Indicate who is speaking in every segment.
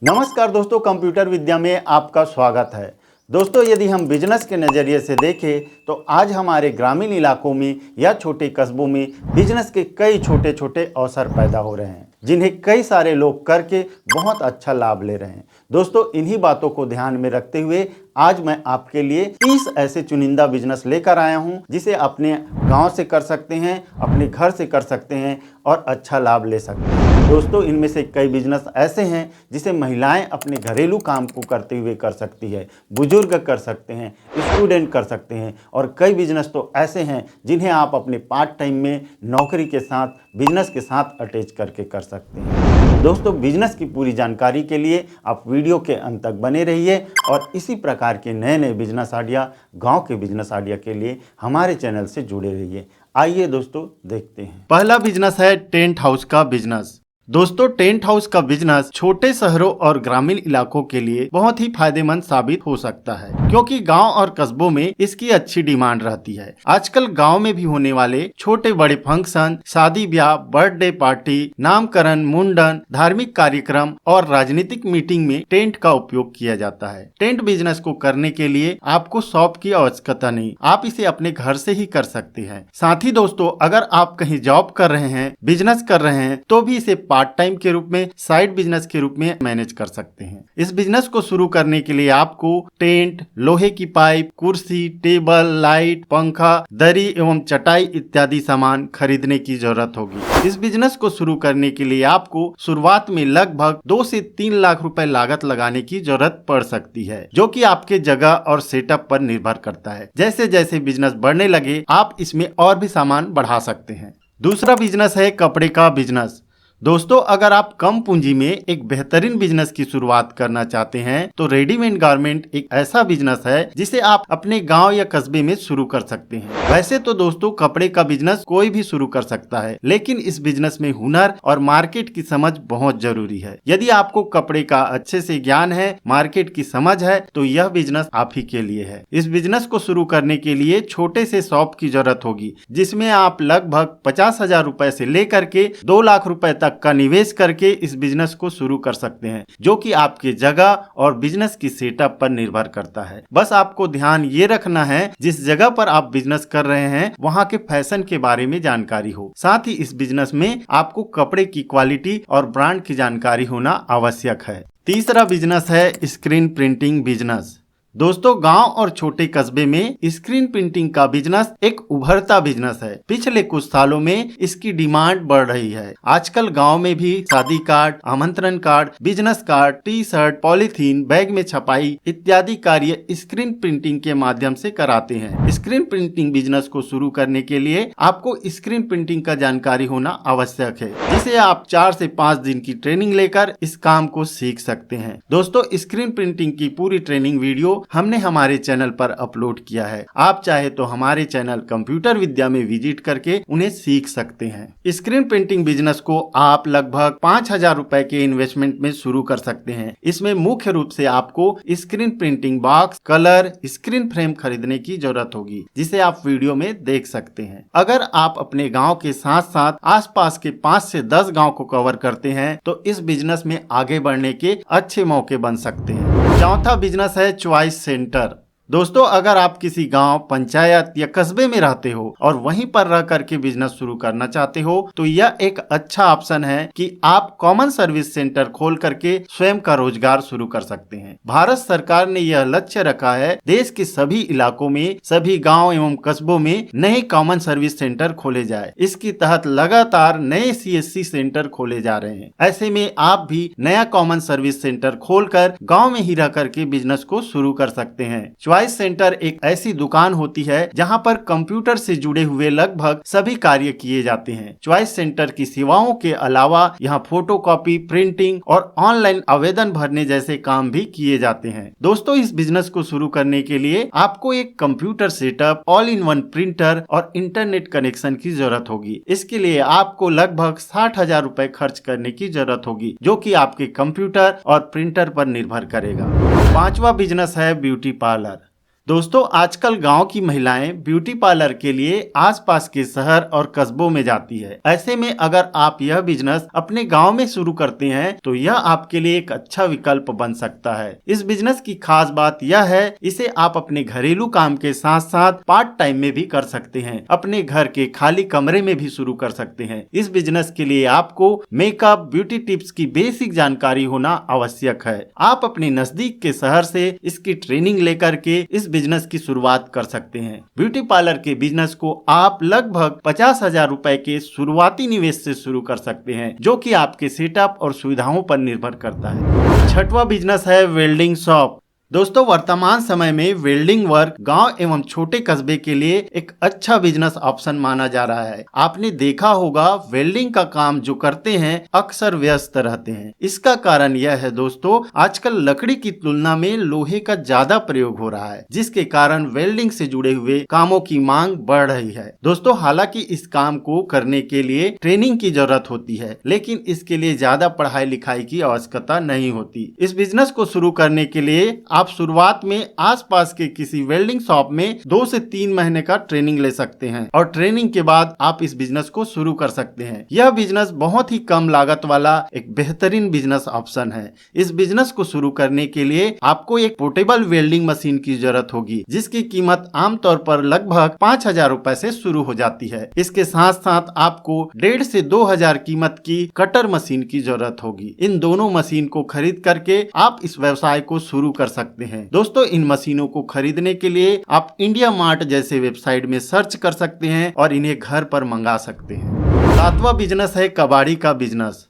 Speaker 1: नमस्कार दोस्तों, कंप्यूटर विद्या में आपका स्वागत है। दोस्तों, यदि हम बिजनेस के नज़रिए से देखें तो आज हमारे ग्रामीण इलाकों में या छोटे कस्बों में बिजनेस के कई छोटे छोटे अवसर पैदा हो रहे हैं, जिन्हें कई सारे लोग करके बहुत अच्छा लाभ ले रहे हैं। दोस्तों, इन्हीं बातों को ध्यान में रखते हुए आज मैं आपके लिए 30 ऐसे चुनिंदा बिजनेस लेकर आया हूं, जिसे अपने गांव से कर सकते हैं, अपने घर से कर सकते हैं और अच्छा लाभ ले सकते हैं। दोस्तों, इनमें से कई बिजनेस ऐसे हैं जिसे महिलाएं अपने घरेलू काम को करते हुए कर सकती है, बुजुर्ग कर सकते हैं, स्टूडेंट कर सकते हैं और कई बिजनेस तो ऐसे हैं जिन्हें आप अपने पार्ट टाइम में नौकरी के साथ, बिजनेस के साथ अटैच करके कर सकते हैं। दोस्तों, बिजनेस की पूरी जानकारी के लिए आप वीडियो के अंत तक बने रहिए और इसी प्रकार के नए नए बिजनेस आइडिया, गांव के बिजनेस आइडिया के लिए हमारे चैनल से जुड़े रहिए। आइए दोस्तों, देखते हैं। पहला बिजनेस है टेंट हाउस का बिजनेस। दोस्तों, टेंट हाउस का बिजनेस छोटे शहरों और ग्रामीण इलाकों के लिए बहुत ही फायदेमंद साबित हो सकता है, क्योंकि गांव और कस्बों में इसकी अच्छी डिमांड रहती है। आजकल गांव में भी होने वाले छोटे बड़े फंक्शन, शादी ब्याह, बर्थडे पार्टी, नामकरण, मुंडन, धार्मिक कार्यक्रम और राजनीतिक मीटिंग में टेंट का उपयोग किया जाता है। टेंट बिजनेस को करने के लिए आपको शॉप की आवश्यकता नहीं, आप इसे अपने घर से ही कर सकते हैं। साथ ही दोस्तों, अगर आप कहीं जॉब कर रहे हैं, बिजनेस कर रहे हैं, तो भी इसे पार्ट टाइम के रूप में, साइड बिजनेस के रूप में मैनेज कर सकते हैं। इस बिजनेस को शुरू करने के लिए आपको टेंट, लोहे की पाइप, कुर्सी, टेबल, लाइट, पंखा, दरी एवं चटाई इत्यादि सामान खरीदने की जरूरत होगी। इस बिजनेस को शुरू करने के लिए आपको शुरुआत में लगभग 2 से 3 लाख रुपए लागत लगाने की जरूरत पड़ सकती है, जो कि आपके जगह और सेटअप पर निर्भर करता है। जैसे जैसे बिजनेस बढ़ने लगे, आप इसमें और भी सामान बढ़ा सकते हैं। दूसरा बिजनेस है कपड़े का बिजनेस। दोस्तों, अगर आप कम पूंजी में एक बेहतरीन बिजनेस की शुरुआत करना चाहते हैं तो रेडीमेड गारमेंट एक ऐसा बिजनेस है जिसे आप अपने गांव या कस्बे में शुरू कर सकते हैं। वैसे तो दोस्तों, कपड़े का बिजनेस कोई भी शुरू कर सकता है, लेकिन इस बिजनेस में हुनर और मार्केट की समझ बहुत जरूरी है। यदि आपको कपड़े का अच्छे से ज्ञान है, मार्केट की समझ है, तो यह बिजनेस आप ही के लिए है। इस बिजनेस को शुरू करने के लिए छोटे से शॉप की जरूरत होगी, जिसमें आप लगभग 50,000 रुपए से लेकर के 2 लाख रुपए का निवेश करके इस बिजनेस को शुरू कर सकते हैं, जो कि आपके जगह और बिजनेस की सेटअप पर निर्भर करता है। बस आपको ध्यान ये रखना है, जिस जगह पर आप बिजनेस कर रहे हैं वहां के फैशन के बारे में जानकारी हो। साथ ही इस बिजनेस में आपको कपड़े की क्वालिटी और ब्रांड की जानकारी होना आवश्यक है। तीसरा बिजनेस है स्क्रीन प्रिंटिंग बिजनेस। दोस्तों, गांव और छोटे कस्बे में स्क्रीन प्रिंटिंग का बिजनेस एक उभरता बिजनेस है। पिछले कुछ सालों में इसकी डिमांड बढ़ रही है। आजकल गांव में भी शादी कार्ड, आमंत्रण card, business card, T shirt, polythene, bag में छपाई इत्यादि कार्य स्क्रीन प्रिंटिंग के माध्यम से कराते हैं। स्क्रीन प्रिंटिंग बिजनेस को शुरू करने के लिए आपको स्क्रीन प्रिंटिंग का जानकारी होना आवश्यक है, जिसे आप 4 से 5 दिन की ट्रेनिंग लेकर इस काम को सीख सकते हैं। दोस्तों, स्क्रीन प्रिंटिंग की पूरी ट्रेनिंग वीडियो हमने हमारे चैनल पर अपलोड किया है। आप चाहे तो हमारे चैनल कंप्यूटर विद्या में विजिट करके उन्हें सीख सकते हैं। स्क्रीन प्रिंटिंग बिजनेस को आप लगभग 5,000 रुपए के इन्वेस्टमेंट में शुरू कर सकते हैं। इसमें मुख्य रूप से आपको screen printing box, colour, screen frame खरीदने की जरूरत होगी, जिसे आप वीडियो में देख सकते हैं। अगर आप अपने गाँव के साथ साथ आसपास के 5 से 10 गाँव को कवर करते हैं तो इस बिजनेस में आगे बढ़ने के अच्छे मौके बन सकते हैं। चौथा बिजनेस है चॉइस सेंटर। दोस्तों, अगर आप किसी गांव, पंचायत या कस्बे में रहते हो और वहीं पर रह करके बिजनेस शुरू करना चाहते हो, तो यह एक अच्छा ऑप्शन है कि आप कॉमन सर्विस सेंटर खोल करके स्वयं का रोजगार शुरू कर सकते हैं। भारत सरकार ने यह लक्ष्य रखा है, देश के सभी इलाकों में, सभी गाँव एवं कस्बों में नए कॉमन सर्विस सेंटर खोले जाए। इसके तहत लगातार नए CSC सेंटर खोले जा रहे हैं। ऐसे में आप भी नया कॉमन सर्विस सेंटर खोलकर गाँव में ही रह करके बिजनेस को शुरू कर सकते हैं। चॉइस सेंटर एक ऐसी दुकान होती है जहां पर कंप्यूटर से जुड़े हुए लगभग सभी कार्य किए जाते हैं। चॉइस सेंटर की सेवाओं के अलावा यहां फोटोकॉपी, प्रिंटिंग और ऑनलाइन आवेदन भरने जैसे काम भी किए जाते हैं। दोस्तों, इस बिजनेस को शुरू करने के लिए आपको एक computer setup, all in one printer और इंटरनेट कनेक्शन की जरूरत होगी। इसके लिए आपको लगभग 60,000 रुपए खर्च करने की जरूरत होगी, जो कि आपके कंप्यूटर और प्रिंटर पर निर्भर करेगा। पांचवा बिजनेस है ब्यूटी पार्लर। दोस्तों आजकल गांव की महिलाएं ब्यूटी पार्लर के लिए आसपास के शहर और कस्बों में जाती है। ऐसे में अगर आप यह बिजनेस अपने गांव में शुरू करते हैं तो यह आपके लिए एक अच्छा विकल्प बन सकता है। इस बिजनेस की खास बात यह है, इसे आप अपने घरेलू काम के साथ साथ पार्ट टाइम में भी कर सकते हैं। अपने घर के खाली कमरे में भी शुरू कर सकते हैं। इस बिजनेस के लिए आपको मेकअप, ब्यूटी टिप्स की बेसिक जानकारी होना आवश्यक है। आप अपने नजदीक के शहर से इसकी ट्रेनिंग लेकर के इस बिजनेस की शुरुआत कर सकते हैं। ब्यूटी पार्लर के बिजनेस को आप लगभग 50,000 रुपए के शुरुआती निवेश से शुरू कर सकते हैं, जो कि आपके सेटअप और सुविधाओं पर निर्भर करता है। छठवां बिजनेस है वेल्डिंग शॉप। दोस्तों वर्तमान समय में वेल्डिंग वर्क गांव एवं छोटे कस्बे के लिए एक अच्छा बिजनेस ऑप्शन माना जा रहा है। आपने देखा होगा वेल्डिंग का काम जो करते हैं अक्सर व्यस्त रहते हैं। इसका कारण यह है दोस्तों, आजकल लकड़ी की तुलना में लोहे का ज्यादा प्रयोग हो रहा है, जिसके कारण वेल्डिंग से जुड़े हुए कामों की मांग बढ़ रही है। दोस्तों हालांकि इस काम को करने के लिए ट्रेनिंग की जरूरत होती है, लेकिन इसके लिए ज्यादा पढ़ाई लिखाई की आवश्यकता नहीं होती। इस बिजनेस को शुरू करने के लिए आप शुरुआत में आसपास के किसी वेल्डिंग शॉप में 2 से 3 महीने का ट्रेनिंग ले सकते हैं और ट्रेनिंग के बाद आप इस बिजनेस को शुरू कर सकते हैं। यह बिजनेस बहुत ही कम लागत वाला एक बेहतरीन बिजनेस ऑप्शन है। इस बिजनेस को शुरू करने के लिए आपको एक पोर्टेबल वेल्डिंग मशीन की जरूरत होगी, जिसकी कीमत आमतौर पर लगभग 5,000 रुपए से शुरू हो जाती है। इसके साथ साथ आपको 1,500 से 2,000 कीमत की कटर मशीन की जरूरत होगी। इन दोनों मशीन को खरीद करके आप इस व्यवसाय को शुरू कर सकते हैं। दोस्तों इन मशीनों को खरीदने के लिए आप इंडिया मार्ट जैसे वेबसाइट में सर्च कर सकते हैं और इन्हें घर पर मंगा सकते हैं। सातवां बिजनेस है कबाड़ी का बिजनेस।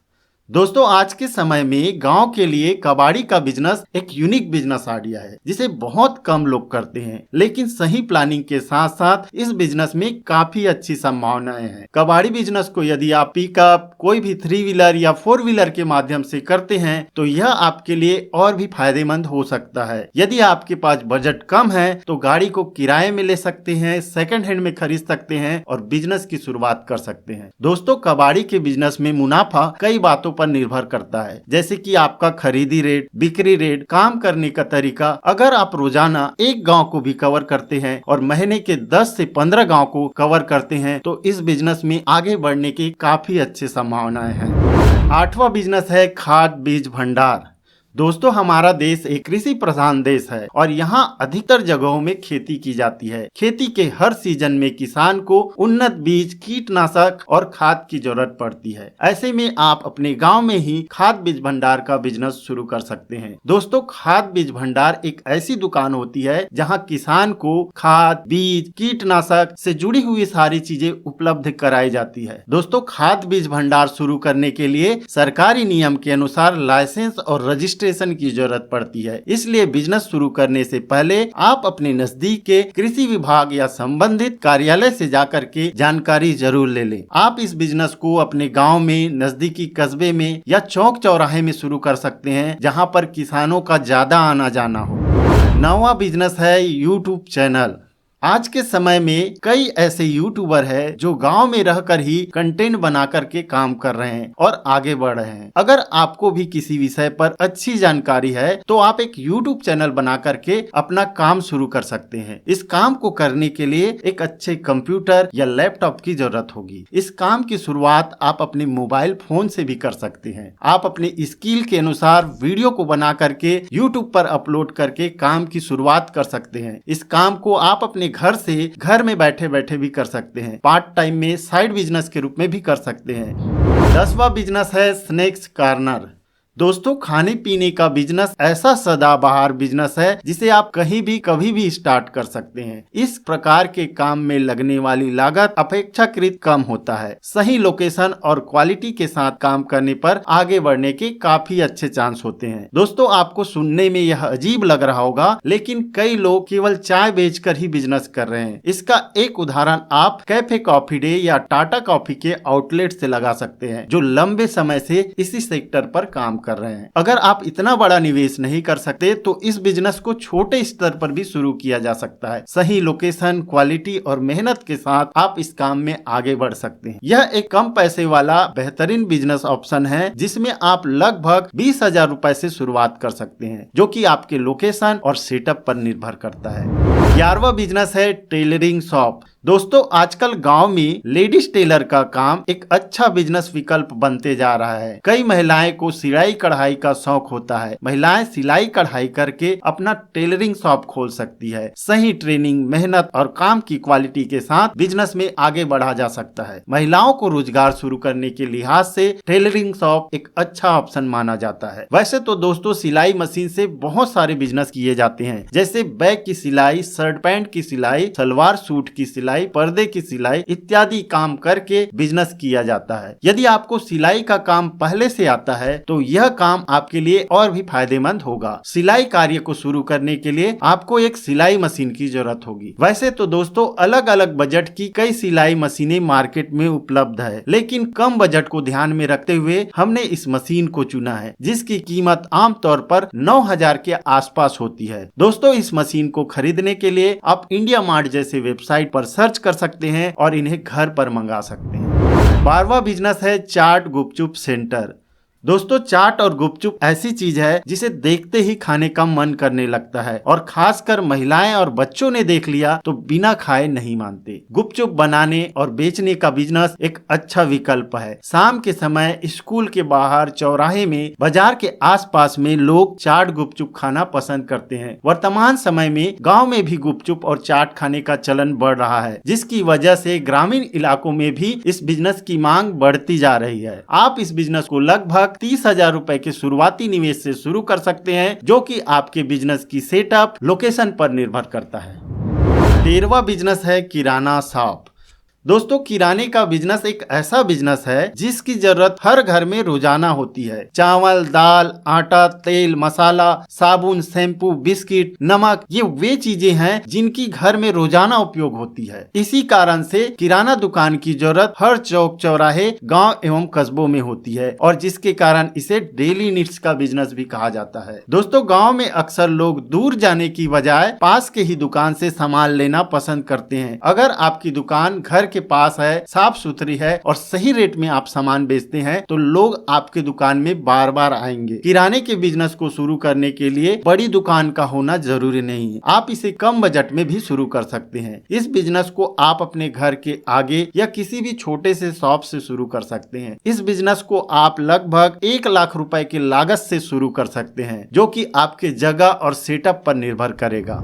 Speaker 1: दोस्तों आज के समय में गांव के लिए कबाड़ी का बिजनेस एक यूनिक बिजनेस आइडिया है, जिसे बहुत कम लोग करते हैं, लेकिन सही प्लानिंग के साथ साथ इस बिजनेस में काफी अच्छी संभावनाएं हैं। कबाड़ी बिजनेस को यदि आप पिकअप, कोई भी 3 व्हीलर या 4 व्हीलर के माध्यम से करते हैं तो यह आपके लिए और भी फायदेमंद हो सकता है। यदि आपके पास बजट कम है तो गाड़ी को किराए में ले सकते हैं, सेकंड हैंड में खरीद सकते हैं और बिजनेस की शुरुआत कर सकते हैं। दोस्तों कबाड़ी के बिजनेस में मुनाफा कई बातों पर निर्भर करता है, जैसे कि आपका खरीदी रेट, बिक्री रेट, काम करने का तरीका। अगर आप रोजाना एक गांव को भी कवर करते हैं और महीने के 10 से 15 गांव को कवर करते हैं तो इस बिजनेस में आगे बढ़ने की काफी अच्छी संभावनाएं हैं। आठवां बिजनेस है खाद बीज भंडार। दोस्तों हमारा देश एक कृषि प्रधान देश है और यहाँ अधिकतर जगहों में खेती की जाती है। खेती के हर सीजन में किसान को उन्नत बीज, कीटनाशक और खाद की जरूरत पड़ती है। ऐसे में आप अपने गांव में ही खाद बीज भंडार का बिजनेस शुरू कर सकते हैं। दोस्तों खाद बीज भंडार एक ऐसी दुकान होती है जहाँ किसान को खाद, बीज, कीटनाशक से जुड़ी हुई सारी चीजें उपलब्ध कराई जाती है। दोस्तों खाद बीज भंडार शुरू करने के लिए सरकारी नियम के अनुसार लाइसेंस और रजिस्ट्रेशन की जरूरत पड़ती है। इसलिए बिजनेस शुरू करने से पहले आप अपने नजदीक के कृषि विभाग या संबंधित कार्यालय से जाकर के जानकारी जरूर ले लें। आप इस बिजनेस को अपने गांव में, नजदीकी कस्बे में या चौक चौराहे में शुरू कर सकते हैं, जहां पर किसानों का ज्यादा आना जाना हो। 9वां बिजनेस है यूट्यूब चैनल। आज के समय में कई ऐसे यूट्यूबर हैं जो गांव में रहकर ही कंटेंट बना करके काम कर रहे हैं और आगे बढ़ रहे हैं। अगर आपको भी किसी विषय पर अच्छी जानकारी है तो आप एक यूट्यूब चैनल बना करके अपना काम शुरू कर सकते हैं। इस काम को करने के लिए एक अच्छे कंप्यूटर या लैपटॉप की जरूरत होगी। इस काम की शुरुआत आप अपने मोबाइल फोन से भी कर सकते हैं। आप अपने स्किल के अनुसार वीडियो को बना करके यूट्यूब पर अपलोड करके काम की शुरुआत कर सकते हैं। इस काम को आप अपने घर में बैठे बैठे भी कर सकते हैं। पार्ट टाइम में साइड बिजनेस के रूप में भी कर सकते हैं। 10वां बिजनेस है स्नैक्स कॉर्नर। दोस्तों खाने पीने का बिजनेस ऐसा सदाबहार बिजनेस है जिसे आप कहीं भी कभी भी स्टार्ट कर सकते हैं। इस प्रकार के काम में लगने वाली लागत अपेक्षाकृत कम होता है। सही लोकेशन और क्वालिटी के साथ काम करने पर आगे बढ़ने के काफी अच्छे चांस होते हैं। दोस्तों आपको सुनने में यह अजीब लग रहा होगा, लेकिन कई लोग केवल चाय बेचकर ही बिजनेस कर रहे हैं। इसका एक उदाहरण आप कैफे कॉफी डे या टाटा कॉफी के आउटलेट से लगा सकते हैं, जो लंबे समय से इसी सेक्टर पर काम कर कर रहे हैं। अगर आप इतना बड़ा निवेश नहीं कर सकते तो इस बिजनेस को छोटे स्तर पर भी शुरू किया जा सकता है। सही लोकेशन, क्वालिटी और मेहनत के साथ आप इस काम में आगे बढ़ सकते हैं। यह एक कम पैसे वाला बेहतरीन बिजनेस ऑप्शन है जिसमें आप लगभग 20,000 रुपए से शुरुआत कर सकते हैं, जो कि आपके लोकेशन और सेटअप पर निर्भर करता है। 11वां बिजनेस है टेलरिंग शॉप। दोस्तों, आजकल गांव में लेडीज टेलर का काम एक अच्छा बिजनेस विकल्प बनते जा रहा है। कई महिलाएं को सिलाई कढ़ाई का शौक होता है। महिलाएं सिलाई कढ़ाई करके अपना टेलरिंग शॉप खोल सकती है। सही ट्रेनिंग, मेहनत और काम की क्वालिटी के साथ बिजनेस में आगे बढ़ा जा सकता है। महिलाओं को रोजगार शुरू करने के लिहाज से टेलरिंग शॉप एक अच्छा ऑप्शन माना जाता है। वैसे तो दोस्तों, सिलाई मशीन से बहुत सारे बिजनेस किए जाते हैं, जैसे बैग की सिलाई, शर्ट पैंट की सिलाई, सलवार सूट की सिलाई, पर्दे की सिलाई इत्यादि काम करके बिजनेस किया जाता है। यदि आपको सिलाई का काम पहले से आता है तो यह काम आपके लिए और भी फायदेमंद होगा। सिलाई कार्य को शुरू करने के लिए आपको एक सिलाई मशीन की जरूरत होगी। वैसे तो दोस्तों, अलग अलग बजट की कई सिलाई मशीनें मार्केट में उपलब्ध है, लेकिन कम बजट को ध्यान में रखते हुए हमने इस मशीन को चुना है, जिसकी कीमत आमतौर पर 9,000 के आसपास होती है। दोस्तों, इस मशीन को खरीदने के लिए आप इंडिया मार्ट जैसे वेबसाइट पर सर्च कर सकते हैं और इन्हें घर पर मंगा सकते हैं। 12वां बिजनेस है चाट गुपचुप सेंटर। दोस्तों, चाट और गुपचुप ऐसी चीज है जिसे देखते ही खाने का मन करने लगता है, और खासकर महिलाएं और बच्चों ने देख लिया तो बिना खाए नहीं मानते। गुपचुप बनाने और बेचने का बिजनेस एक अच्छा विकल्प है। शाम के समय स्कूल के बाहर, चौराहे में, बाजार के आसपास में लोग चाट गुपचुप खाना पसंद करते हैं। वर्तमान समय में गाँव में भी गुपचुप और चाट खाने का चलन बढ़ रहा है, जिसकी वजह से ग्रामीण इलाकों में भी इस बिजनेस की मांग बढ़ती जा रही है। आप इस बिजनेस को लगभग 30,000 रुपए के शुरुआती निवेश से शुरू कर सकते हैं, जो कि आपके बिजनेस की सेटअप, लोकेशन पर निर्भर करता है। 13वां बिजनेस है किराना शॉप। दोस्तों, किराने का बिजनेस एक ऐसा बिजनेस है जिसकी जरूरत हर घर में रोजाना होती है। चावल, दाल, आटा, तेल, मसाला, साबुन, शैम्पू, बिस्किट, नमक, ये वे चीजें हैं जिनकी घर में रोजाना उपयोग होती है। इसी कारण से किराना दुकान की जरूरत हर चौक चौराहे, गांव एवं कस्बों में होती है, और जिसके कारण इसे डेली नीड्स का बिजनेस भी कहा जाता है। दोस्तों, गाँव में अक्सर लोग दूर जाने की बजाय पास के ही दुकान से सामान लेना पसंद करते हैं। अगर आपकी दुकान घर के पास है, साफ सुथरी है और सही रेट में आप सामान बेचते हैं तो लोग आपके दुकान में बार बार आएंगे। किराने के बिजनेस को शुरू करने के लिए बड़ी दुकान का होना जरूरी नहीं है। आप इसे कम बजट में भी शुरू कर सकते हैं। इस बिजनेस को आप अपने घर के आगे या किसी भी छोटे से शॉप से शुरू कर सकते हैं। इस बिजनेस को आप लगभग 1 लाख रुपए की लागत से शुरू कर सकते हैं, जो कि आपके जगह और सेटअप पर निर्भर करेगा।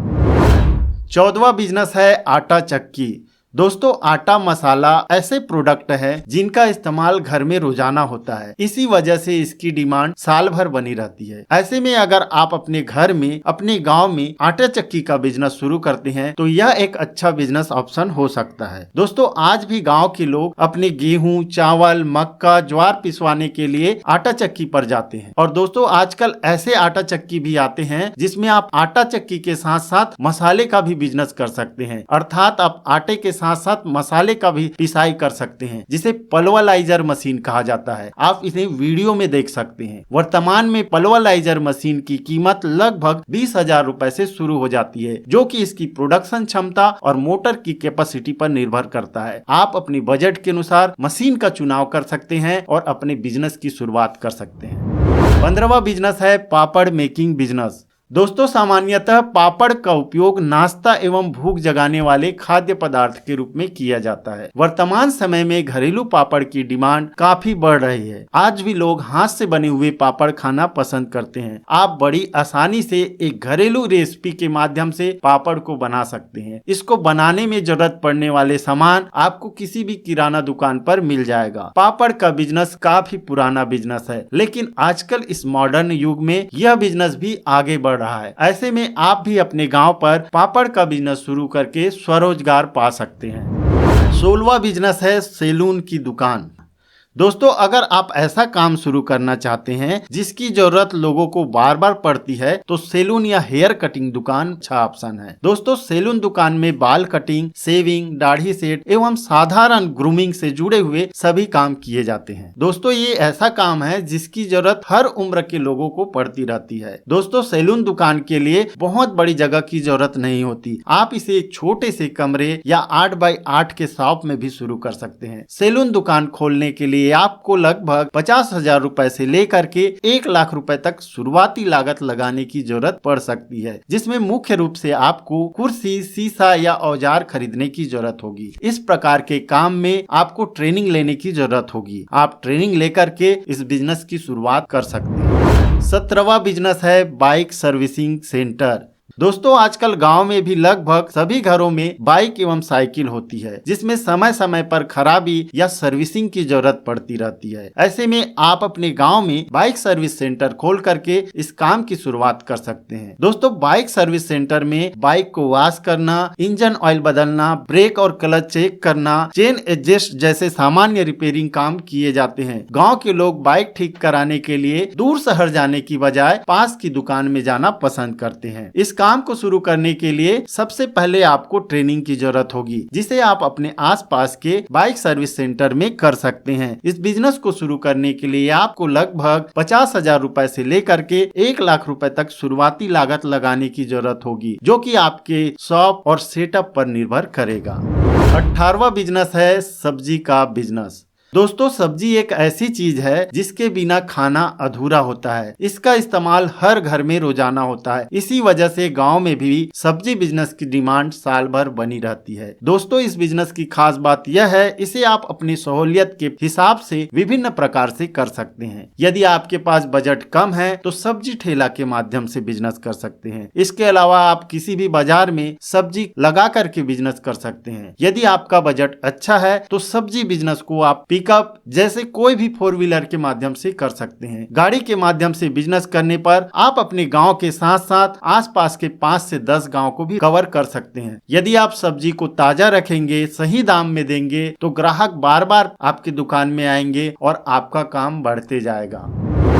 Speaker 1: 14वां बिजनेस है आटा चक्की। दोस्तों, आटा मसाला ऐसे प्रोडक्ट है जिनका इस्तेमाल घर में रोजाना होता है। इसी वजह से इसकी डिमांड साल भर बनी रहती है। ऐसे में अगर आप अपने घर में, अपने गांव में आटा चक्की का बिजनेस शुरू करते हैं तो यह एक अच्छा बिजनेस ऑप्शन हो सकता है। दोस्तों, आज भी गांव के लोग अपने गेहूं, चावल, मक्का, ज्वार पिसवाने के लिए आटा चक्की पर जाते हैं। और दोस्तों, आजकल ऐसे आटा चक्की भी आते हैं जिसमें आप आटा चक्की के साथ साथ मसाले का भी बिजनेस कर सकते हैं, अर्थात आप आटे के साथ साथ मसाले का भी पिसाई कर सकते हैं, जिसे पल्वराइजर मशीन कहा जाता है। आप इसे वीडियो में देख सकते हैं। वर्तमान में पल्वराइजर मशीन की कीमत लगभग 20,000 रुपए से शुरू हो जाती है, जो कि इसकी प्रोडक्शन क्षमता और मोटर की कैपेसिटी पर निर्भर करता है। आप अपने बजट के अनुसार मशीन का चुनाव कर सकते हैं और अपने बिजनेस की शुरुआत कर सकते हैं। 15वां बिजनेस है पापड़ मेकिंग बिजनेस। दोस्तों, सामान्यतः पापड़ का उपयोग नाश्ता एवं भूख जगाने वाले खाद्य पदार्थ के रूप में किया जाता है। वर्तमान समय में घरेलू पापड़ की डिमांड काफी बढ़ रही है। आज भी लोग हाथ से बने हुए पापड़ खाना पसंद करते हैं। आप बड़ी आसानी से एक घरेलू रेसिपी के माध्यम से पापड़ को बना सकते हैं। इसको बनाने में जरूरत पड़ने वाले सामान आपको किसी भी किराना दुकान पर मिल जाएगा। पापड़ का बिजनेस काफी पुराना बिजनेस है, लेकिन आजकल इस मॉडर्न युग में यह बिजनेस भी आगे बढ़ रहा है। ऐसे में आप भी अपने गांव पर पापड़ का बिजनेस शुरू करके स्वरोजगार पा सकते हैं। 16वां बिजनेस है सैलून की दुकान। दोस्तों अगर आप ऐसा काम शुरू करना चाहते हैं जिसकी जरूरत लोगों को बार बार पड़ती है तो सैलून या हेयर कटिंग दुकान अच्छा ऑप्शन है। दोस्तों सैलून दुकान में बाल कटिंग, शेविंग, दाढ़ी सेट एवं साधारण ग्रूमिंग से जुड़े हुए सभी काम किए जाते हैं। दोस्तों ये ऐसा काम है जिसकी जरूरत हर उम्र के लोगों को पड़ती रहती है। दोस्तों सैलून दुकान के लिए बहुत बड़ी जगह की जरूरत नहीं होती, आप इसे एक छोटे से कमरे या 8 बाई 8 के शॉप में भी शुरू कर सकते हैं। सैलून दुकान खोलने के लिए आपको लगभग 50,000 रुपए से लेकर के 1 लाख रुपए तक शुरुआती लागत लगाने की जरूरत पड़ सकती है, जिसमें मुख्य रूप से आपको कुर्सी, शीशा या औजार खरीदने की जरूरत होगी। इस प्रकार के काम में आपको ट्रेनिंग लेने की जरूरत होगी। आप ट्रेनिंग लेकर के इस बिजनेस की शुरुआत कर सकते हैं। 17वां बिजनेस है बाइक सर्विसिंग सेंटर। दोस्तों आजकल गांव में भी लगभग सभी घरों में बाइक एवं साइकिल होती है, जिसमें समय समय पर खराबी या सर्विसिंग की जरूरत पड़ती रहती है। ऐसे में आप अपने गांव में बाइक सर्विस सेंटर खोल करके इस काम की शुरुआत कर सकते हैं। दोस्तों बाइक सर्विस सेंटर में बाइक को वॉश करना, इंजन ऑयल बदलना, ब्रेक और क्लच चेक करना, चेन एडजस्ट जैसे सामान्य रिपेयरिंग काम किए जाते हैं। गाँव के लोग बाइक ठीक कराने के लिए दूर शहर जाने की बजाय पास की दुकान में जाना पसंद करते हैं। इस काम को शुरू करने के लिए सबसे पहले आपको ट्रेनिंग की जरूरत होगी, जिसे आप अपने आसपास के बाइक सर्विस सेंटर में कर सकते हैं। इस बिजनेस को शुरू करने के लिए आपको लगभग 50,000 रुपए से लेकर के 1 लाख रुपए तक शुरुआती लागत लगाने की जरूरत होगी, जो कि आपके शॉप और सेटअप पर निर्भर करेगा। 18वां बिजनेस है सब्जी का बिजनेस। दोस्तों सब्जी एक ऐसी चीज है जिसके बिना खाना अधूरा होता है। इसका इस्तेमाल हर घर में रोजाना होता है। इसी वजह से गांव में भी सब्जी बिजनेस की डिमांड साल भर बनी रहती है। दोस्तों इस बिजनेस की खास बात यह है, इसे आप अपनी सहूलियत के हिसाब से विभिन्न प्रकार से कर सकते हैं। यदि आपके पास बजट कम है तो सब्जी ठेला के माध्यम से बिजनेस कर सकते हैं। इसके अलावा आप किसी भी बाजार में सब्जी लगा करके बिजनेस कर सकते हैं। यदि आपका बजट अच्छा है तो सब्जी बिजनेस को आप पिकअप जैसे कोई भी 4 व्हीलर के माध्यम से कर सकते हैं। गाड़ी के माध्यम से बिजनेस करने पर आप अपने गांव के साथ साथ आसपास के 5 से 10 गांव को भी कवर कर सकते हैं। यदि आप सब्जी को ताजा रखेंगे, सही दाम में देंगे तो ग्राहक बार बार आपकी दुकान में आएंगे और आपका काम बढ़ते जाएगा।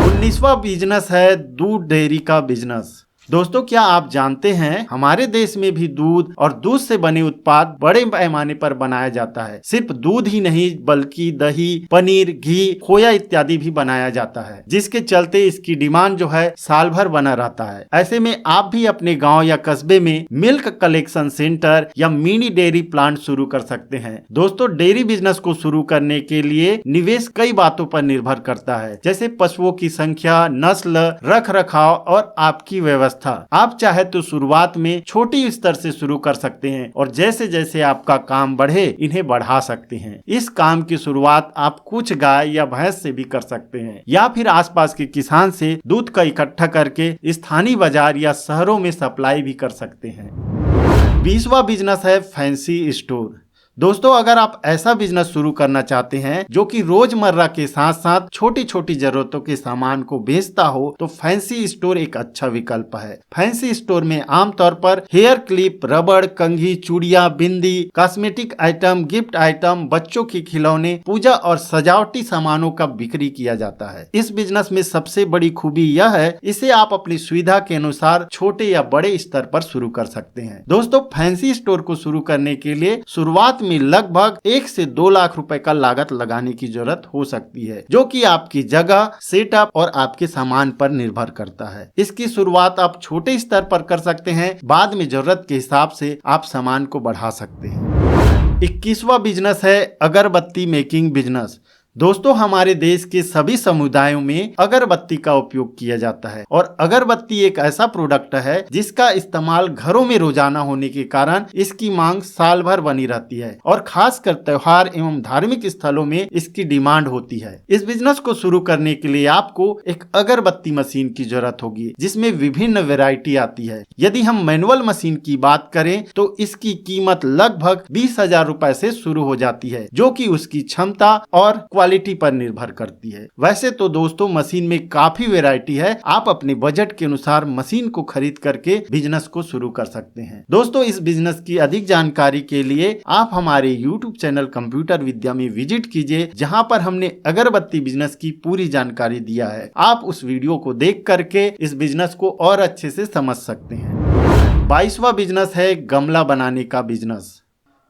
Speaker 1: 19वां बिजनेस है दूध डेयरी का बिजनेस। दोस्तों क्या आप जानते हैं हमारे देश में भी दूध और दूध से बने उत्पाद बड़े पैमाने पर बनाया जाता है। सिर्फ दूध ही नहीं बल्कि दही, पनीर, घी, खोया इत्यादि भी बनाया जाता है, जिसके चलते इसकी डिमांड जो है साल भर बना रहता है। ऐसे में आप भी अपने गांव या कस्बे में मिल्क कलेक्शन सेंटर या मिनी डेयरी प्लांट शुरू कर सकते हैं। दोस्तों डेयरी बिजनेस को शुरू करने के लिए निवेश कई बातों पर निर्भर करता है, जैसे पशुओं की संख्या, नस्ल, रख रखाव और आपकी व्यवस्था। आप चाहे तो शुरुआत में छोटी स्तर से शुरू कर सकते हैं और जैसे जैसे आपका काम बढ़े इन्हें बढ़ा सकते हैं। इस काम की शुरुआत आप कुछ गाय या भैंस से भी कर सकते हैं या फिर आसपास के किसान से दूध का इकट्ठा करके स्थानीय बाजार या शहरों में सप्लाई भी कर सकते हैं। 20वां बिजनेस है फैंसी स्टोर। दोस्तों अगर आप ऐसा बिजनेस शुरू करना चाहते हैं जो कि रोजमर्रा के साथ साथ छोटी छोटी जरूरतों के सामान को बेचता हो तो फैंसी स्टोर एक अच्छा विकल्प है। फैंसी स्टोर में आमतौर पर हेयर क्लिप, रबड़, कंघी, चूड़ियां, बिंदी, कॉस्मेटिक आइटम, गिफ्ट आइटम, बच्चों के खिलौने, पूजा और सजावटी सामानों का बिक्री किया जाता है। इस बिजनेस में सबसे बड़ी खूबी यह है, इसे आप अपनी सुविधा के अनुसार छोटे या बड़े स्तर पर शुरू कर सकते हैं। दोस्तों फैंसी स्टोर को शुरू करने के लिए शुरुआत में लगभग 1 से 2 लाख रुपए का लागत लगाने की जरूरत हो सकती है, जो कि आपकी जगह, सेटअप और आपके सामान पर निर्भर करता है। इसकी शुरुआत आप छोटे स्तर पर कर सकते हैं, बाद में जरूरत के हिसाब से आप सामान को बढ़ा सकते हैं। 21वां बिजनेस है अगरबत्ती मेकिंग बिजनेस। दोस्तों हमारे देश के सभी समुदायों में अगरबत्ती का उपयोग किया जाता है और अगरबत्ती एक ऐसा प्रोडक्ट है जिसका इस्तेमाल घरों में रोजाना होने के कारण इसकी मांग साल भर बनी रहती है और खासकर त्योहार एवं धार्मिक स्थलों में इसकी डिमांड होती है। इस बिजनेस को शुरू करने के लिए आपको एक अगरबत्ती मशीन की जरूरत होगी, जिसमें विभिन्न वैरायटी आती है। यदि हम मैनुअल मशीन की बात करें तो इसकी कीमत लगभग 20,000 रुपए से शुरू हो जाती है, जो कि उसकी क्षमता और क्वालिटी पर निर्भर करती है। वैसे तो दोस्तों मशीन में काफी वैरायटी है, आप अपने बजट के अनुसार मशीन को खरीद करके बिजनेस को शुरू कर सकते हैं। दोस्तों इस बिजनेस की अधिक जानकारी के लिए आप हमारे YouTube चैनल कंप्यूटर विद्या में विजिट कीजिए, जहां पर हमने अगरबत्ती बिजनेस की पूरी जानकारी दिया है। आप उस वीडियो को देख करके इस बिजनेस को और अच्छे से समझ सकते हैं। 22वां बिजनेस है गमला बनाने का बिजनेस।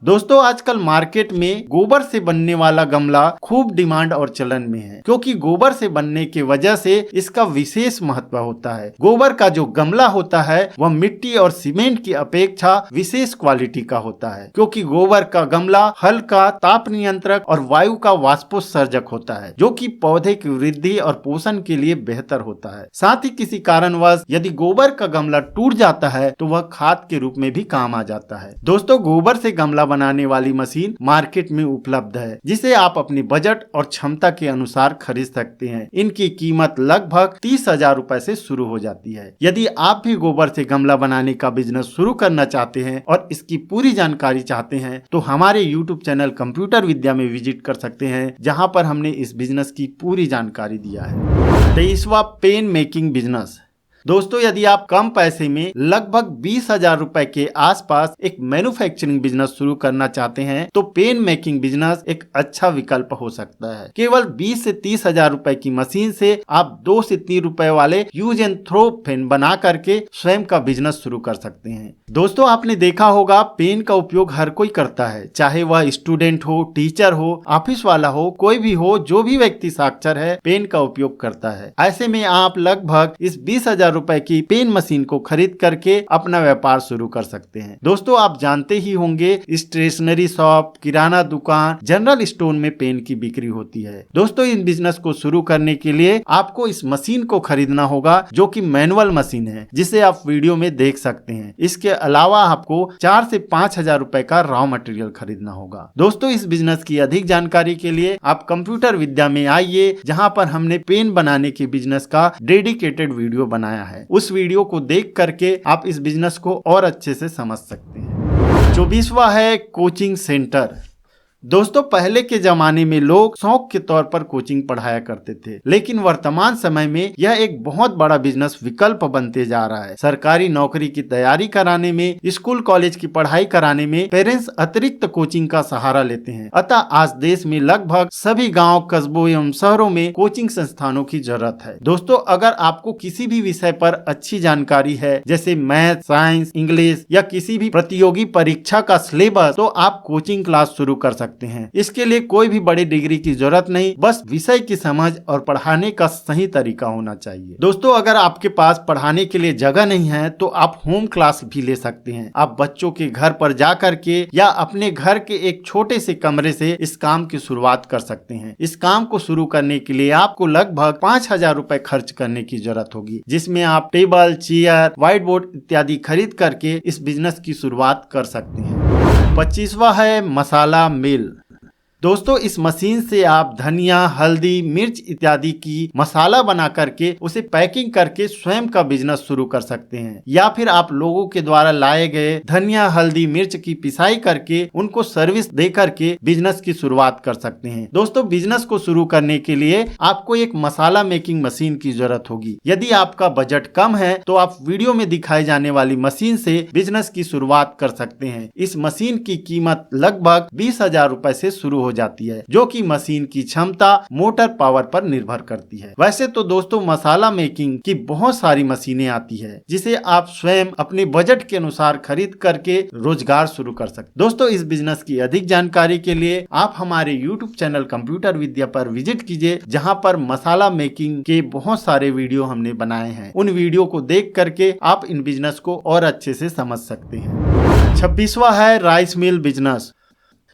Speaker 1: दोस्तों आजकल मार्केट में गोबर से बनने वाला गमला खूब डिमांड और चलन में है, क्योंकि गोबर से बनने की वजह से इसका विशेष महत्व होता है। गोबर का जो गमला होता है वह मिट्टी और सीमेंट की अपेक्षा विशेष क्वालिटी का होता है, क्योंकि गोबर का गमला हल्का, ताप नियंत्रक और वायु का वाष्पोत्सर्जक होता है, जो कि पौधे की वृद्धि और पोषण के लिए बेहतर होता है। साथ ही किसी कारणवश यदि गोबर का गमला टूट जाता है तो वह खाद के रूप में भी काम आ जाता है। दोस्तों गोबर से गमला बनाने वाली मशीन मार्केट में उपलब्ध है, जिसे आप अपने बजट और क्षमता के अनुसार खरीद सकते हैं। इनकी कीमत लगभग 30,000 रुपए से शुरू हो जाती है। यदि आप भी गोबर से गमला बनाने का बिजनेस शुरू करना चाहते हैं और इसकी पूरी जानकारी चाहते हैं तो हमारे YouTube चैनल कंप्यूटर विद्या में विजिट कर सकते हैं, जहां पर हमने इस बिजनेस की पूरी जानकारी दिया है। 23वां पेन मेकिंग बिजनेस। दोस्तों यदि आप कम पैसे में लगभग 20,000 रुपए के आसपास एक मैन्युफैक्चरिंग बिजनेस शुरू करना चाहते हैं तो पेन मेकिंग बिजनेस एक अच्छा विकल्प हो सकता है। केवल 20 से 30,000 रुपए की मशीन से आप 2 से 3 रुपए वाले यूज एंड थ्रो पेन बना करके स्वयं का बिजनेस शुरू कर सकते हैं। दोस्तों आपने देखा होगा पेन का उपयोग हर कोई करता है, चाहे वह स्टूडेंट हो, टीचर हो, ऑफिस वाला हो, कोई भी हो, जो भी व्यक्ति साक्षर है पेन का उपयोग करता है। ऐसे में आप लगभग इस 20,000 रुपए की पेन मशीन को खरीद करके अपना व्यापार शुरू कर सकते हैं। दोस्तों आप जानते ही होंगे स्टेशनरी शॉप, किराना दुकान, जनरल स्टोर में पेन की बिक्री होती है। दोस्तों इन बिजनेस को शुरू करने के लिए आपको इस मशीन को खरीदना होगा, जो कि मैनुअल मशीन है, जिसे आप वीडियो में देख सकते हैं। इसके अलावा आपको 4 से 5,000 रुपए का रॉ मटेरियल खरीदना होगा। दोस्तों इस बिजनेस की अधिक जानकारी के लिए आप कंप्यूटर विद्या में आइए, जहां पर हमने पेन बनाने के बिजनेस का डेडिकेटेड वीडियो बनाया है। उस वीडियो को देख करके आप इस बिजनेस को और अच्छे से समझ सकते हैं। 24वां है कोचिंग सेंटर। दोस्तों पहले के जमाने में लोग शौक के तौर पर कोचिंग पढ़ाया करते थे, लेकिन वर्तमान समय में यह एक बहुत बड़ा बिजनेस विकल्प बनते जा रहा है। सरकारी नौकरी की तैयारी कराने में, स्कूल कॉलेज की पढ़ाई कराने में पेरेंट्स अतिरिक्त कोचिंग का सहारा लेते हैं। अतः आज देश में लगभग सभी गाँव, कस्बों एवं शहरों में कोचिंग संस्थानों की जरूरत है। दोस्तों अगर आपको किसी भी विषय पर अच्छी जानकारी है, जैसे मैथ, साइंस, इंग्लिश या किसी भी प्रतियोगी परीक्षा का सिलेबस, तो आप कोचिंग क्लास शुरू कर सकते हैं। इसके लिए कोई भी बड़ी डिग्री की जरूरत नहीं, बस विषय की समझ और पढ़ाने का सही तरीका होना चाहिए। दोस्तों अगर आपके पास पढ़ाने के लिए जगह नहीं है तो आप होम क्लास भी ले सकते हैं। आप बच्चों के घर पर जाकर के या अपने घर के एक छोटे से कमरे से इस काम की शुरुआत कर सकते हैं। इस काम को शुरू करने के लिए आपको लगभग 5,000 रुपए खर्च करने की जरूरत होगी, जिसमें आप टेबल, चेयर, व्हाइट बोर्ड इत्यादि खरीद करके इस बिजनेस की शुरुआत कर सकते हैं। 25वां है मसाला मिल। दोस्तों इस मशीन से आप धनिया, हल्दी, मिर्च इत्यादि की मसाला बना करके उसे पैकिंग करके स्वयं का बिजनेस शुरू कर सकते हैं, या फिर आप लोगों के द्वारा लाए गए धनिया, हल्दी, मिर्च की पिसाई करके उनको सर्विस दे करके बिजनेस की शुरुआत कर सकते हैं। दोस्तों बिजनेस को शुरू करने के लिए आपको एक मसाला मेकिंग मशीन की जरूरत होगी। यदि आपका बजट कम है तो आप वीडियो में दिखाई जाने वाली मशीन से बिजनेस की शुरुआत कर सकते हैं। इस मशीन की कीमत लगभग 20,000 रुपए से शुरू हो जाती है, जो कि मशीन की क्षमता मोटर पावर पर निर्भर करती है। वैसे तो दोस्तों मसाला मेकिंग की बहुत सारी मशीनें आती है, जिसे आप स्वयं अपने बजट के अनुसार खरीद करके रोजगार शुरू कर सकते। दोस्तों इस बिजनेस की अधिक जानकारी के लिए आप हमारे YouTube चैनल कंप्यूटर विद्या पर विजिट कीजिए, जहां पर मसाला मेकिंग के बहुत सारे वीडियो हमने बनाए हैं। उन वीडियो को देख करके आप इन बिजनेस को और अच्छे से समझ सकते हैं। 26वां है राइस मिल बिजनेस।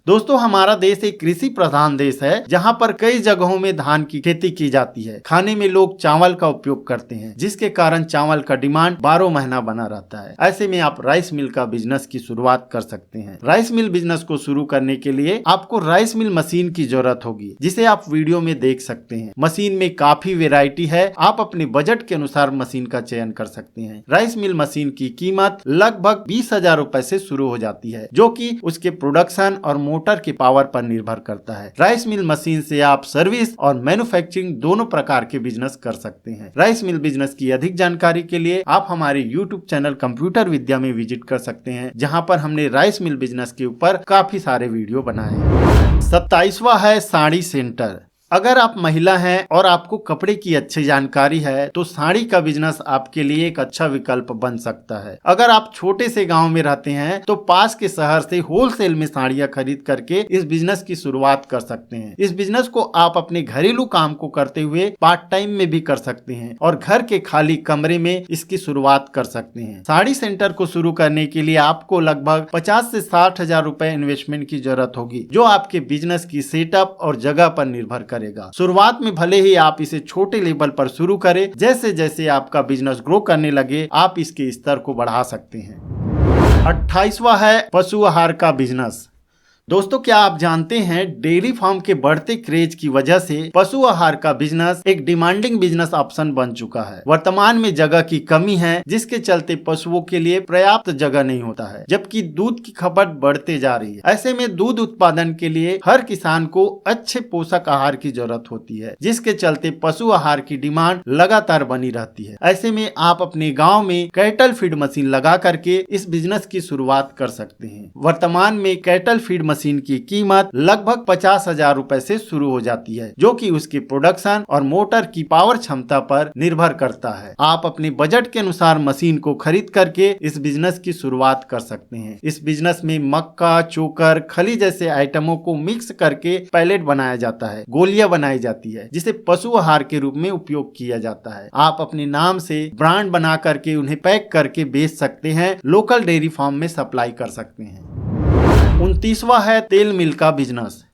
Speaker 1: दोस्तों हमारा देश एक कृषि प्रधान देश है, जहां पर कई जगहों में धान की खेती की जाती है। खाने में लोग चावल का उपयोग करते हैं, जिसके कारण चावल का डिमांड 12 महीना बना रहता है। ऐसे में आप राइस मिल का बिजनेस की शुरुआत कर सकते हैं। राइस मिल बिजनेस को शुरू करने के लिए आपको राइस मिल मशीन की जरूरत होगी, जिसे आप वीडियो में देख सकते हैं। मशीन में काफी वेराइटी है, आप अपने बजट के अनुसार मशीन का चयन कर सकते हैं। राइस मिल मशीन की कीमत लगभग 20,000 रुपए से शुरू हो जाती है, जो कि उसके प्रोडक्शन और मोटर के पावर पर निर्भर करता है। राइस मिल मशीन से आप सर्विस और मैन्युफैक्चरिंग दोनों प्रकार के बिजनेस कर सकते हैं। राइस मिल बिजनेस की अधिक जानकारी के लिए आप हमारे YouTube चैनल कंप्यूटर विद्या में विजिट कर सकते हैं, जहां पर हमने राइस मिल बिजनेस के ऊपर काफी सारे वीडियो बनाए हैं। 27वां है साड़ी सेंटर। अगर आप महिला हैं और आपको कपड़े की अच्छी जानकारी है तो साड़ी का बिजनेस आपके लिए एक अच्छा विकल्प बन सकता है। अगर आप छोटे से गांव में रहते हैं तो पास के शहर से होलसेल में साड़ियां खरीद करके इस बिजनेस की शुरुआत कर सकते हैं। इस बिजनेस को आप अपने घरेलू काम को करते हुए पार्ट टाइम में भी कर सकते हैं और घर के खाली कमरे में इसकी शुरुआत कर सकते हैं। साड़ी सेंटर को शुरू करने के लिए आपको लगभग 50 से 60 हजार रुपए इन्वेस्टमेंट की जरूरत होगी, जो आपके बिजनेस की सेटअप और जगह पर निर्भर करेगा। शुरुआत में भले ही आप इसे छोटे लेवल पर शुरू करें, जैसे जैसे आपका बिजनेस ग्रो करने लगे आप इसके स्तर को बढ़ा सकते हैं। 28वां है पशु आहार का बिजनेस। दोस्तों, क्या आप जानते हैं डेयरी फार्म के बढ़ते क्रेज की वजह से पशु आहार का बिजनेस एक डिमांडिंग बिजनेस ऑप्शन बन चुका है। वर्तमान में जगह की कमी है, जिसके चलते पशुओं के लिए पर्याप्त जगह नहीं होता है, जबकि दूध की खपत बढ़ते जा रही है। ऐसे में दूध उत्पादन के लिए हर किसान को अच्छे पोषक आहार की जरूरत होती है, जिसके चलते पशु आहार की डिमांड लगातार बनी रहती है। ऐसे में आप अपने गाँव में कैटल फीड मशीन लगा करके इस बिजनेस की शुरुआत कर सकते हैं। वर्तमान में कैटल फीड मशीन की कीमत लगभग 50 हजार रुपए से शुरू हो जाती है, जो कि उसके प्रोडक्शन और मोटर की पावर क्षमता पर निर्भर करता है। आप अपने बजट के अनुसार मशीन को खरीद करके इस बिजनेस की शुरुआत कर सकते हैं। इस बिजनेस में मक्का, चोकर, खली जैसे आइटमों को मिक्स करके पैलेट बनाया जाता है, गोलियां बनाई जाती है, जिसे पशु आहार के रूप में उपयोग किया जाता है। आप अपने नाम से ब्रांड बना करके उन्हें पैक करके बेच सकते हैं, लोकल डेयरी फार्म में सप्लाई कर सकते हैं। 29वां है तेल मिल का बिजनेस।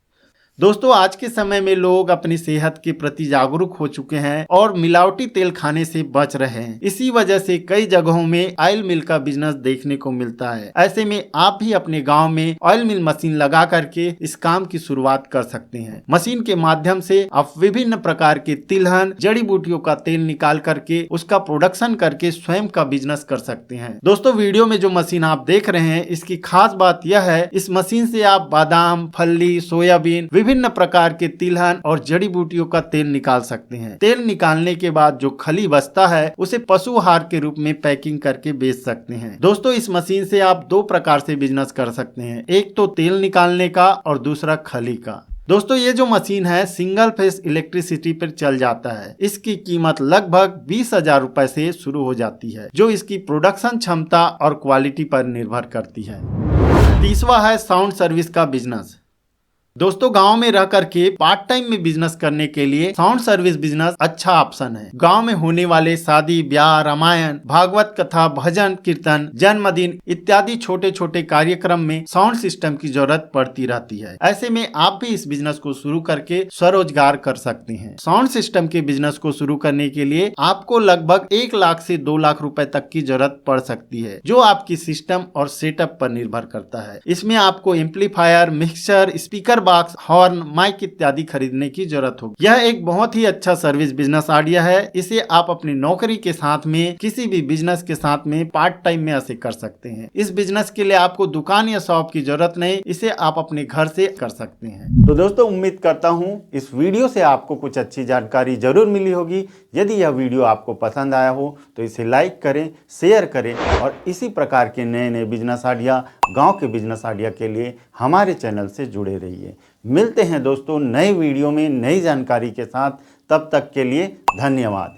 Speaker 1: दोस्तों, आज के समय में लोग अपनी सेहत के प्रति जागरूक हो चुके हैं और मिलावटी तेल खाने से बच रहे हैं। इसी वजह से कई जगहों में ऑयल मिल का बिजनेस देखने को मिलता है। ऐसे में आप भी अपने गांव में ऑयल मिल मशीन लगा करके इस काम की शुरुआत कर सकते हैं। मशीन के माध्यम से आप विभिन्न प्रकार के तिलहन, जड़ी बूटियों का तेल निकाल करके उसका प्रोडक्शन करके स्वयं का बिजनेस कर सकते हैं। दोस्तों, वीडियो में जो मशीन आप देख रहे हैं, इसकी खास बात यह है, इस मशीन से आप बादाम, फल्ली, सोयाबीन, विभिन्न प्रकार के तिलहन और जड़ी बूटियों का तेल निकाल सकते हैं। तेल निकालने के बाद जो खली बचता है उसे पशु आहार के रूप में पैकिंग करके बेच सकते हैं। दोस्तों, इस मशीन से आप दो प्रकार से बिजनेस कर सकते हैं, एक तो तेल निकालने का और दूसरा खली का। दोस्तों, ये जो मशीन है सिंगल फेस इलेक्ट्रिसिटी पर चल जाता है। इसकी कीमत लगभग 20 हजार रुपए से शुरू हो जाती है, जो इसकी प्रोडक्शन क्षमता और क्वालिटी पर निर्भर करती है। 30वां है साउंड सर्विस का बिजनेस। दोस्तों, गांव में रह करके पार्ट टाइम में बिजनेस करने के लिए साउंड सर्विस बिजनेस अच्छा ऑप्शन है। गांव में होने वाले शादी, ब्याह, रामायण, भागवत कथा, भजन कीर्तन, जन्मदिन इत्यादि छोटे छोटे कार्यक्रम में साउंड सिस्टम की जरूरत पड़ती रहती है। ऐसे में आप भी इस बिजनेस को शुरू करके स्वरोजगार कर सकते हैं। साउंड सिस्टम के बिजनेस को शुरू करने के लिए आपको लगभग 1 लाख से 2 लाख रुपए तक की जरूरत पड़ सकती है, जो आपकी सिस्टम और सेटअप पर निर्भर करता है। इसमें आपको amplifier, mixer, speaker box, horn, mic इत्यादि खरीदने की जरूरत होगी। यह एक बहुत ही अच्छा सर्विस बिजनेस आइडिया है। इसे आप अपनी नौकरी के साथ में, किसी भी बिजनेस के साथ में पार्ट टाइम में ऐसे कर सकते हैं। इस बिजनेस के लिए आपको दुकान या शॉप की जरूरत नहीं, इसे आप अपने घर से कर सकते हैं। तो दोस्तों, उम्मीद करता हूँ इस वीडियो से आपको कुछ अच्छी जानकारी जरूर मिली होगी। यदि यह वीडियो आपको पसंद आया हो तो इसे लाइक करें, शेयर करें और इसी प्रकार के नए नए बिजनेस आइडिया, गांव के बिजनेस आइडिया के लिए हमारे चैनल से जुड़े रहिए। मिलते हैं दोस्तों नए वीडियो में नई जानकारी के साथ। तब तक के लिए धन्यवाद।